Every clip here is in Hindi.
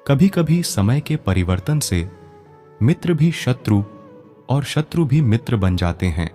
कभी कभी समय के परिवर्तन से मित्र भी शत्रु और शत्रु भी मित्र बन जाते हैं,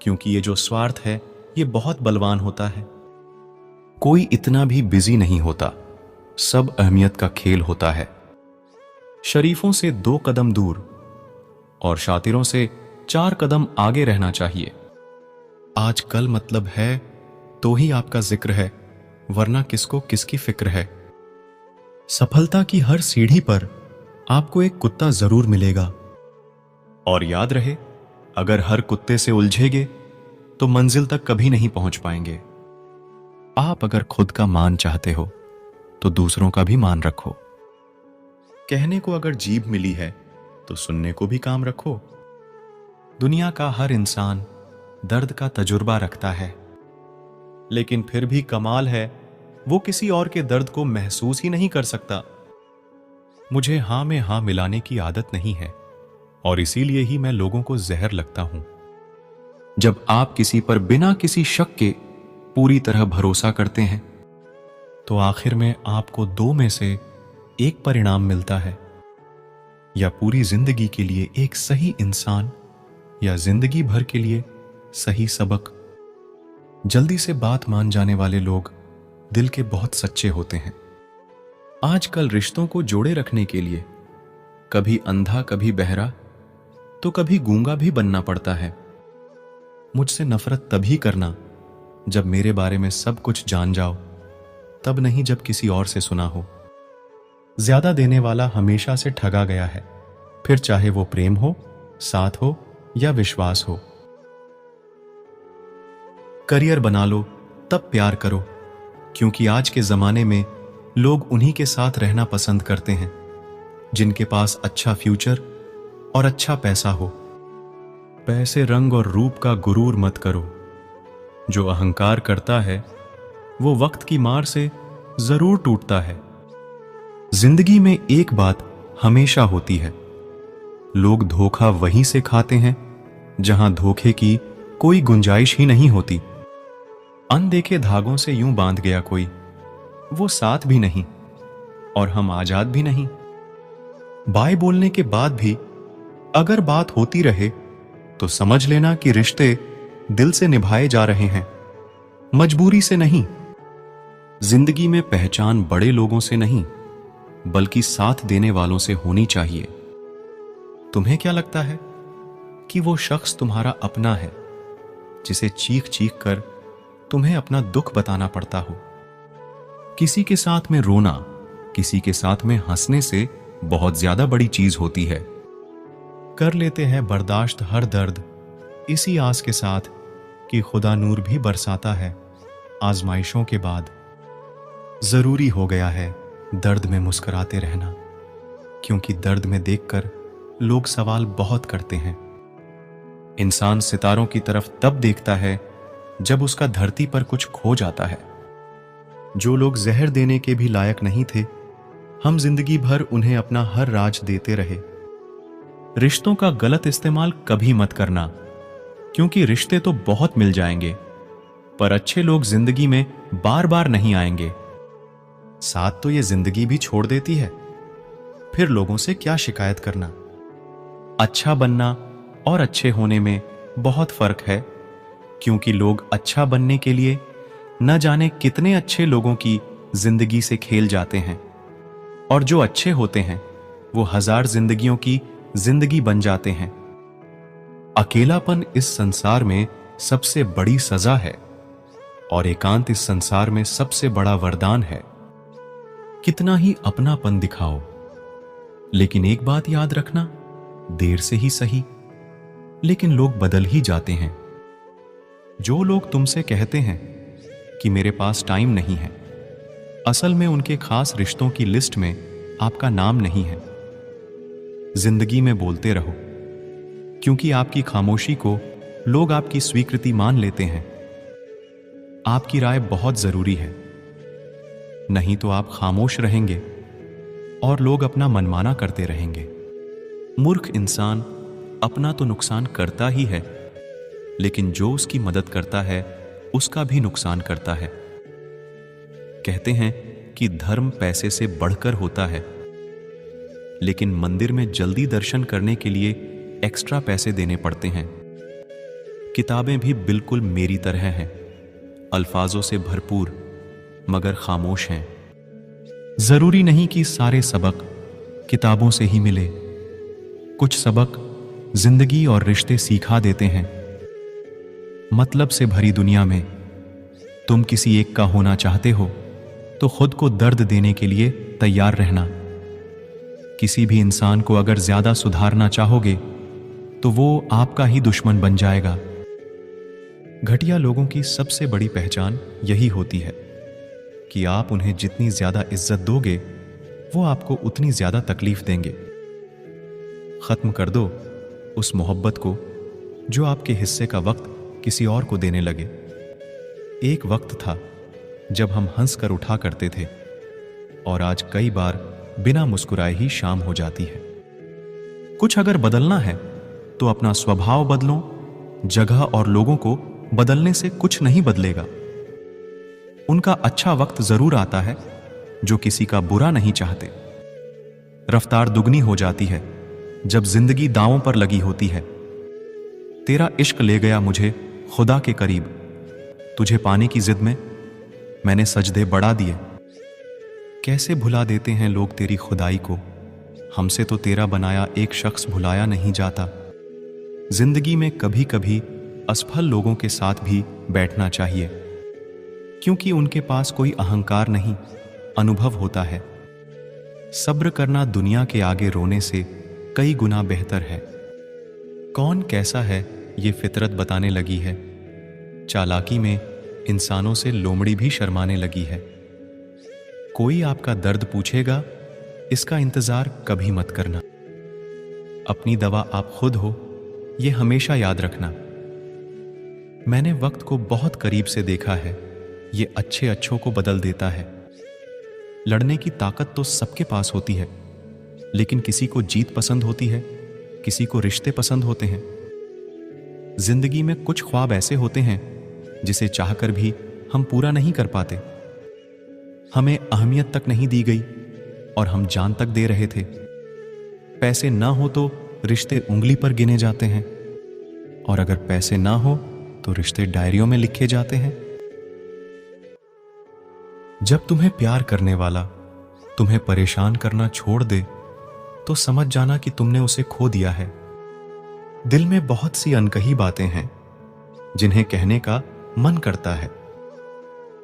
क्योंकि ये जो स्वार्थ है ये बहुत बलवान होता है। कोई इतना भी बिजी नहीं होता, सब अहमियत का खेल होता है। शरीफों से 2 कदम दूर और शातिरों से 4 कदम आगे रहना चाहिए। आज कल मतलब है तो ही आपका जिक्र है, वरना किसको किसकी फिक्र है। सफलता की हर सीढ़ी पर आपको एक कुत्ता जरूर मिलेगा, और याद रहे, अगर हर कुत्ते से उलझेगे तो मंजिल तक कभी नहीं पहुंच पाएंगे। आप अगर खुद का मान चाहते हो तो दूसरों का भी मान रखो। कहने को अगर जीभ मिली है तो सुनने को भी काम रखो। दुनिया का हर इंसान दर्द का तजुर्बा रखता है, लेकिन फिर भी कमाल है वो किसी और के दर्द को महसूस ही नहीं कर सकता। मुझे हां में हां मिलाने की आदत नहीं है, और इसीलिए ही मैं लोगों को जहर लगता हूं। जब आप किसी पर बिना किसी शक के पूरी तरह भरोसा करते हैं तो आखिर में आपको 2 में से 1 परिणाम मिलता है, या पूरी जिंदगी के लिए एक सही इंसान, या जिंदगी भर के लिए सही सबक। जल्दी से बात मान जाने वाले लोग दिल के बहुत सच्चे होते हैं। आजकल रिश्तों को जोड़े रखने के लिए कभी अंधा कभी बहरा तो कभी गूंगा भी बनना पड़ता है। मुझसे नफरत तभी करना जब मेरे बारे में सब कुछ जान जाओ, तब नहीं जब किसी और से सुना हो। ज्यादा देने वाला हमेशा से ठगा गया है, फिर चाहे वो प्रेम हो, साथ हो या विश्वास हो। करियर बना लो तब प्यार करो, क्योंकि आज के जमाने में लोग उन्हीं के साथ रहना पसंद करते हैं जिनके पास अच्छा फ्यूचर और अच्छा पैसा हो। पैसे, रंग और रूप का गुरूर मत करो। जो अहंकार करता है वो वक्त की मार से जरूर टूटता है। जिंदगी में एक बात हमेशा होती है, लोग धोखा वहीं से खाते हैं जहां धोखे की कोई गुंजाइश ही नहीं होती। अनदेखे धागों से यूं बांध गया कोई, वो साथ भी नहीं और हम आजाद भी नहीं। बाय बोलने के बाद भी अगर बात होती रहे तो समझ लेना कि रिश्ते दिल से निभाए जा रहे हैं, मजबूरी से नहीं। जिंदगी में पहचान बड़े लोगों से नहीं, बल्कि साथ देने वालों से होनी चाहिए। तुम्हें क्या लगता है कि वो शख्स तुम्हारा अपना है जिसे चीख चीख कर तुम्हें अपना दुख बताना पड़ता हो? किसी के साथ में रोना किसी के साथ में हंसने से बहुत ज्यादा बड़ी चीज होती है। कर लेते हैं बर्दाश्त हर दर्द इसी आस के साथ कि खुदा नूर भी बरसाता है आजमाइशों के बाद। जरूरी हो गया है दर्द में मुस्कुराते रहना, क्योंकि दर्द में देखकर लोग सवाल बहुत करते हैं। इंसान सितारों की तरफ तब देखता है जब उसका धरती पर कुछ खो जाता है। जो लोग जहर देने के भी लायक नहीं थे, हम जिंदगी भर उन्हें अपना हर राज देते रहे। रिश्तों का गलत इस्तेमाल कभी मत करना, क्योंकि रिश्ते तो बहुत मिल जाएंगे, पर अच्छे लोग जिंदगी में बार बार नहीं आएंगे। साथ तो ये जिंदगी भी छोड़ देती है, फिर लोगों से क्या शिकायत करना। अच्छा बनना और अच्छे होने में बहुत फर्क है, क्योंकि लोग अच्छा बनने के लिए न जाने कितने अच्छे लोगों की जिंदगी से खेल जाते हैं, और जो अच्छे होते हैं वो 1000 जिंदगियों की जिंदगी बन जाते हैं। अकेलापन इस संसार में सबसे बड़ी सजा है, और एकांत इस संसार में सबसे बड़ा वरदान है। कितना ही अपनापन दिखाओ, लेकिन एक बात याद रखना, देर से ही सही, लेकिन लोग बदल ही जाते हैं। जो लोग तुमसे कहते हैं कि मेरे पास टाइम नहीं है, असल में उनके खास रिश्तों की लिस्ट में आपका नाम नहीं है। जिंदगी में बोलते रहो, क्योंकि आपकी खामोशी को लोग आपकी स्वीकृति मान लेते हैं। आपकी राय बहुत जरूरी है, नहीं तो आप खामोश रहेंगे और लोग अपना मनमाना करते रहेंगे। मूर्ख इंसान अपना तो नुकसान करता ही है, लेकिन जो उसकी मदद करता है उसका भी नुकसान करता है। कहते हैं कि धर्म पैसे से बढ़कर होता है, लेकिन मंदिर में जल्दी दर्शन करने के लिए एक्स्ट्रा पैसे देने पड़ते हैं। किताबें भी बिल्कुल मेरी तरह हैं, अल्फाजों से भरपूर मगर खामोश हैं। जरूरी नहीं कि सारे सबक किताबों से ही मिले। कुछ सबक जिंदगी और रिश्ते सिखा देते हैं। मतलब से भरी दुनिया में तुम किसी एक का होना चाहते हो तो खुद को दर्द देने के लिए तैयार रहना। किसी भी इंसान को अगर ज्यादा सुधारना चाहोगे तो वो आपका ही दुश्मन बन जाएगा। घटिया लोगों की सबसे बड़ी पहचान यही होती है कि आप उन्हें जितनी ज्यादा इज्जत दोगे वो आपको उतनी ज्यादा तकलीफ देंगे। खत्म कर दो उस मोहब्बत को जो आपके हिस्से का वक्त किसी और को देने लगे। एक वक्त था जब हम हंस कर उठा करते थे और आज कई बार बिना मुस्कुराए ही शाम हो जाती है। कुछ अगर बदलना है तो अपना स्वभाव बदलो। जगह और लोगों को बदलने से कुछ नहीं बदलेगा। उनका अच्छा वक्त जरूर आता है जो किसी का बुरा नहीं चाहते। रफ्तार दुगनी हो जाती है जब जिंदगी दांवों पर लगी होती है। तेरा इश्क ले गया मुझे खुदा के करीब। तुझे पाने की जिद में मैंने सजदे बढ़ा दिए। कैसे भुला देते हैं लोग तेरी खुदाई को। हमसे तो तेरा बनाया एक शख्स भुलाया नहीं जाता। जिंदगी में कभी कभी असफल लोगों के साथ भी बैठना चाहिए, क्योंकि उनके पास कोई अहंकार नहीं, अनुभव होता है। सब्र करना दुनिया के आगे रोने से कई गुना बेहतर है। कौन कैसा है ये फितरत बताने लगी है। चालाकी में इंसानों से लोमड़ी भी शर्माने लगी है। कोई आपका दर्द पूछेगा, इसका इंतजार कभी मत करना। अपनी दवा आप खुद हो, ये हमेशा याद रखना। मैंने वक्त को बहुत करीब से देखा है। ये अच्छे अच्छों को बदल देता है। लड़ने की ताकत तो सबके पास होती है, लेकिन किसी को जीत पसंद होती है, किसी को रिश्ते पसंद होते हैं। जिंदगी में कुछ ख्वाब ऐसे होते हैं जिसे चाहकर भी हम पूरा नहीं कर पाते। हमें अहमियत तक नहीं दी गई और हम जान तक दे रहे थे। पैसे ना हो तो रिश्ते उंगली पर गिने जाते हैं, और अगर पैसे ना हो तो रिश्ते डायरियों में लिखे जाते हैं। जब तुम्हें प्यार करने वाला तुम्हें परेशान करना छोड़ दे तो समझ जाना कि तुमने उसे खो दिया है। दिल में बहुत सी अनकही बातें हैं जिन्हें कहने का मन करता है,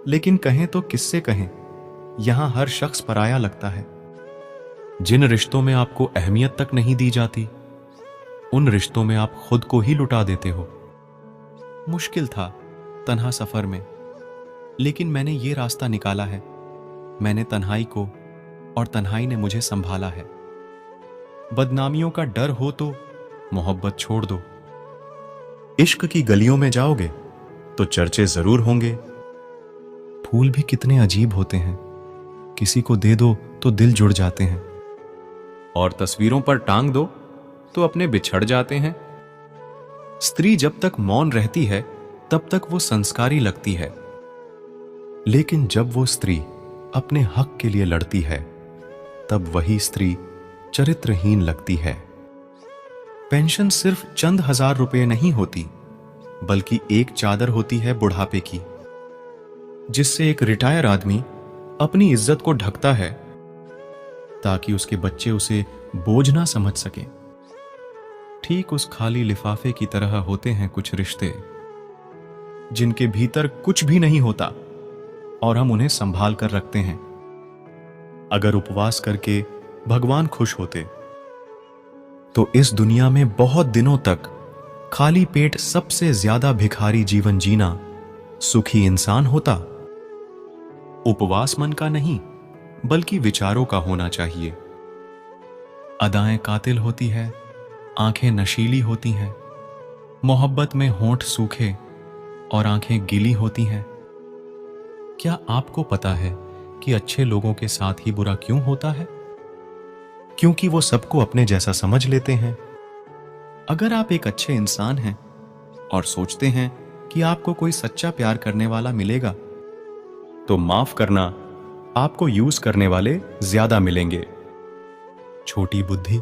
लेकिन कहें तो किससे कहें। यहां हर शख्स पराया लगता है। जिन रिश्तों में आपको अहमियत तक नहीं दी जाती, उन रिश्तों में आप खुद को ही लुटा देते हो। मुश्किल था तन्हा सफर में, लेकिन मैंने ये रास्ता निकाला है। मैंने तन्हाई को और तन्हाई ने मुझे संभाला है। बदनामियों का डर हो तो मोहब्बत छोड़ दो। इश्क की गलियों में जाओगे तो चर्चे जरूर होंगे। फूल भी कितने अजीब होते हैं, किसी को दे दो तो दिल जुड़ जाते हैं, और तस्वीरों पर टांग दो तो अपने बिछड़ जाते हैं। स्त्री जब तक मौन रहती है तब तक वो संस्कारी लगती है, लेकिन जब वो स्त्री अपने हक के लिए लड़ती है तब वही स्त्री चरित्रहीन लगती है। पेंशन सिर्फ चंद हजार रुपए नहीं होती, बल्कि एक चादर होती है बुढ़ापे की, जिससे एक रिटायर आदमी अपनी इज्जत को ढकता है ताकि उसके बच्चे उसे बोझ ना समझ सकें। ठीक उस खाली लिफाफे की तरह होते हैं कुछ रिश्ते, जिनके भीतर कुछ भी नहीं होता और हम उन्हें संभाल कर रखते हैं। अगर उपवास करके भगवान खुश होते तो इस दुनिया में बहुत दिनों तक खाली पेट सबसे ज्यादा भिखारी जीवन जीना सुखी इंसान होता। उपवास मन का नहीं, बल्कि विचारों का होना चाहिए। अदाएं कातिल होती है, आंखें नशीली होती हैं, मोहब्बत में होंठ सूखे और आंखें गीली होती हैं। क्या आपको पता है कि अच्छे लोगों के साथ ही बुरा क्यों होता है? क्योंकि वो सबको अपने जैसा समझ लेते हैं। अगर आप एक अच्छे इंसान हैं और सोचते हैं कि आपको कोई सच्चा प्यार करने वाला मिलेगा, तो माफ करना, आपको यूज करने वाले ज्यादा मिलेंगे। छोटी बुद्धि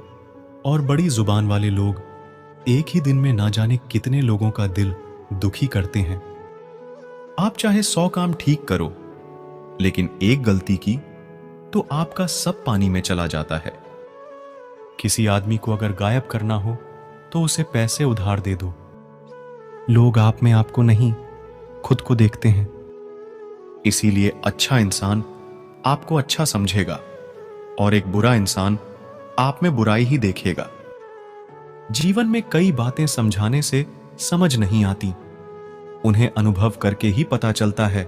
और बड़ी जुबान वाले लोग एक ही दिन में ना जाने कितने लोगों का दिल दुखी करते हैं। आप चाहे 100 काम ठीक करो, लेकिन एक गलती की तो आपका सब पानी में चला जाता है। किसी आदमी को अगर गायब करना हो तो उसे पैसे उधार दे दो। लोग आप में आपको नहीं, खुद को देखते हैं। इसीलिए अच्छा इंसान आपको अच्छा समझेगा और एक बुरा इंसान आप में बुराई ही देखेगा। जीवन में कई बातें समझाने से समझ नहीं आती, उन्हें अनुभव करके ही पता चलता है